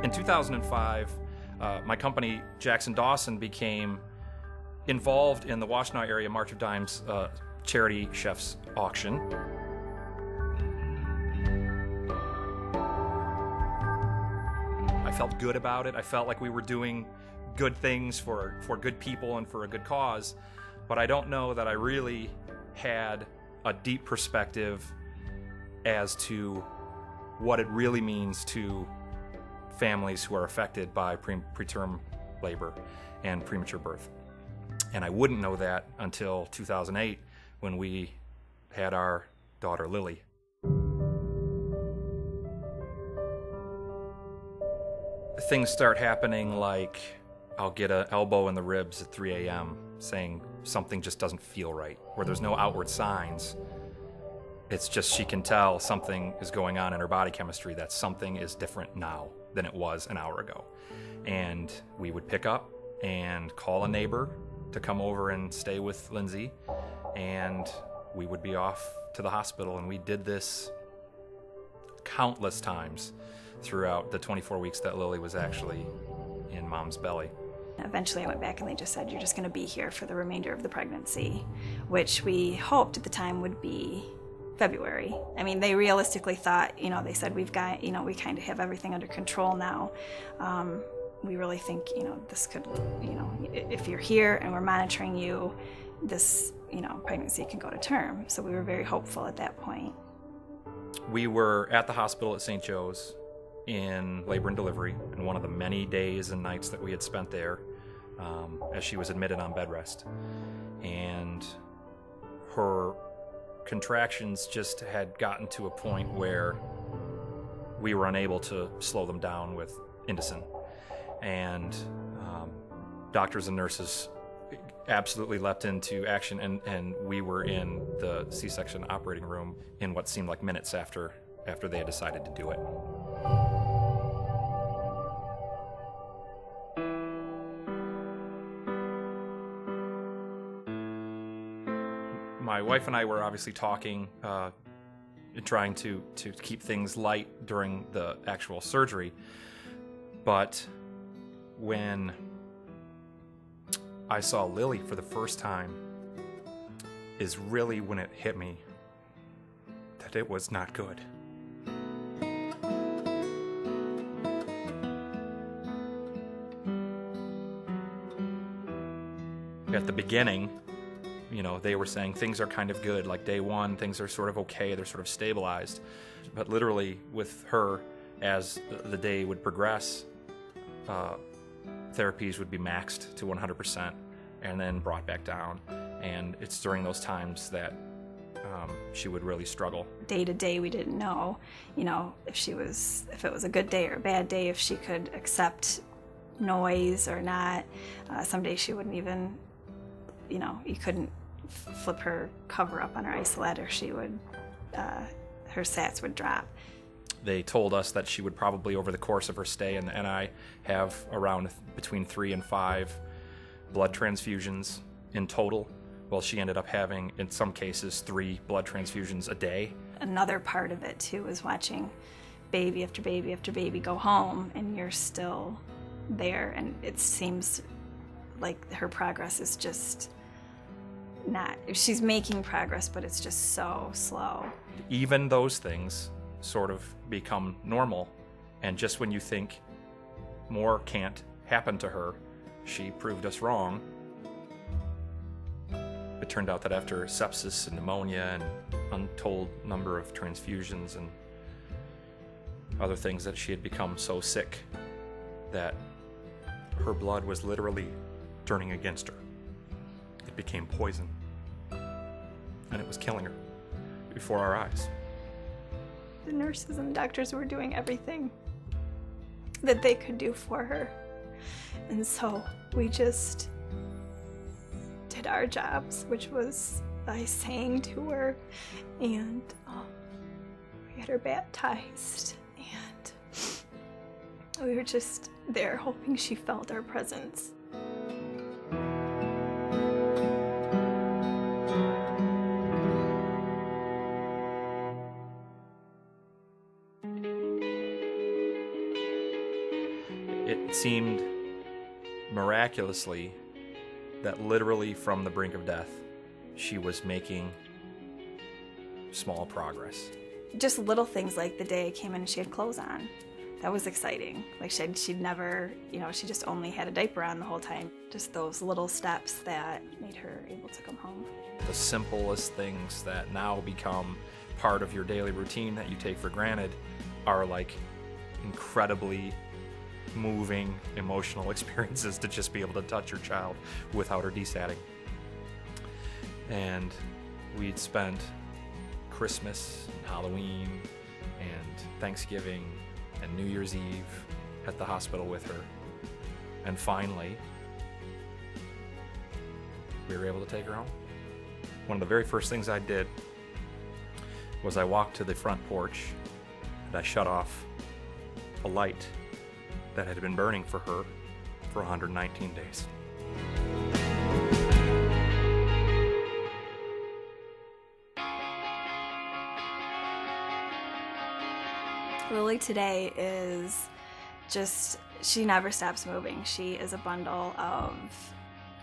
In 2005, my company, Jackson Dawson, became involved in the Washtenaw Area March of Dimes charity chef's auction. I felt good about it. I felt like we were doing good things for good people and for a good cause, but I don't know that I really had a deep perspective as to what it really means to families who are affected by preterm labor and premature birth. And I wouldn't know that until 2008 when we had our daughter Lily. Things start happening like I'll get an elbow in the ribs at 3 a.m. saying something just doesn't feel right, where there's no outward signs. It's just she can tell something is going on in her body chemistry, that something is different now than it was an hour ago. And we would pick up and call a neighbor to come over and stay with Lindsay, and we would be off to the hospital. And we did this countless times throughout the 24 weeks that Lily was actually in mom's belly. Eventually I went back and they just said, you're just going to be here for the remainder of the pregnancy, which we hoped at the time would be February. I mean, they realistically thought, they said we kind of have everything under control now. We really think, this could, if you're here and we're monitoring you, this, pregnancy can go to term. So we were very hopeful at that point. We were at the hospital at St. Joe's in labor and delivery, and one of the many days and nights that we had spent there as she was admitted on bed rest. And her contractions just had gotten to a point where we were unable to slow them down with Indocin. And doctors and nurses absolutely leapt into action, and we were in the C-section operating room in what seemed like minutes after they had decided to do it. My wife and I were obviously talking, trying to keep things light during the actual surgery. But when I saw Lily for the first time is really when it hit me that it was not good. At the beginning, they were saying things are kind of good, like day one, things are sort of okay, they're sort of stabilized. But literally with her, as the day would progress, therapies would be maxed to 100% and then brought back down. And it's during those times that she would really struggle. Day to day, we didn't know, if it was a good day or a bad day, if she could accept noise or not. Some days she wouldn't even, you couldn't flip her cover up on her isolette, or she would, her sats would drop. They told us that she would probably, over the course of her stay in the NI, have around between 3 and 5 blood transfusions in total. Well, she ended up having, in some cases, 3 blood transfusions a day. Another part of it, too, is watching baby after baby after baby go home, and you're still there, and it seems like her progress is just not, she's making progress, but it's just so slow. Even those things sort of become normal, and just when you think more can't happen to her, she proved us wrong. It turned out that after sepsis and pneumonia and untold number of transfusions and other things, that she had become so sick that her blood was literally turning against her. It became poison, and it was killing her before our eyes. The nurses and doctors were doing everything that they could do for her. And so we just did our jobs, which was by saying to her, and we had her baptized, and we were just there hoping she felt our presence. It seemed miraculously that literally from the brink of death, she was making small progress. Just little things like the day I came in and she had clothes on. That was exciting. Like she'd never, she just only had a diaper on the whole time. Just those little steps that made her able to come home. The simplest things that now become part of your daily routine that you take for granted are like incredibly moving, emotional experiences to just be able to touch your child without her desatting. And we'd spent Christmas, and Halloween, and Thanksgiving, and New Year's Eve at the hospital with her. And finally, we were able to take her home. One of the very first things I did was I walked to the front porch and I shut off a light that had been burning for her for 119 days. Lily today is just, she never stops moving. She is a bundle of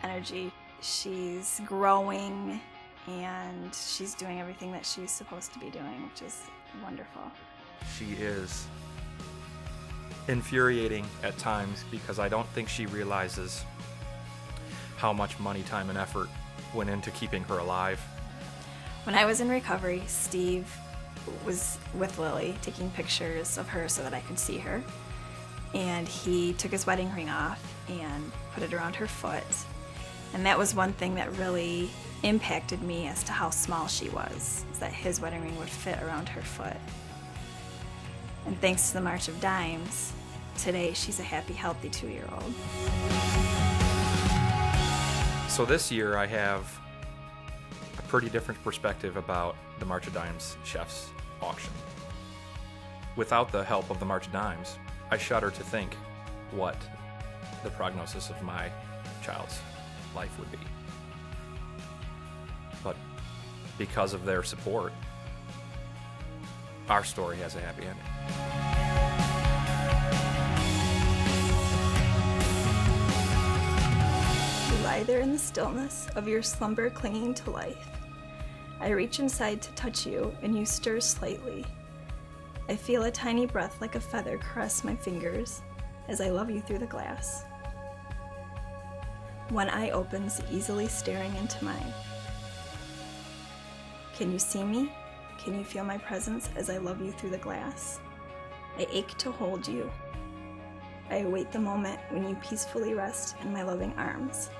energy. She's growing and she's doing everything that she's supposed to be doing, which is wonderful. She is infuriating at times because I don't think she realizes how much money, time, and effort went into keeping her alive. When I was in recovery, Steve was with Lily taking pictures of her so that I could see her. And he took his wedding ring off and put it around her foot. And that was one thing that really impacted me as to how small she was, is that his wedding ring would fit around her foot. And thanks to the March of Dimes, today she's a happy, healthy 2-year-old. So this year I have a pretty different perspective about the March of Dimes Chef's auction. Without the help of the March of Dimes, I shudder to think what the prognosis of my child's life would be. But because of their support, our story has a happy ending. You lie there in the stillness of your slumber, clinging to life. I reach inside to touch you, and you stir slightly. I feel a tiny breath like a feather caress my fingers as I love you through the glass. One eye opens, easily staring into mine. Can you see me? Can you feel my presence as I love you through the glass? I ache to hold you. I await the moment when you peacefully rest in my loving arms.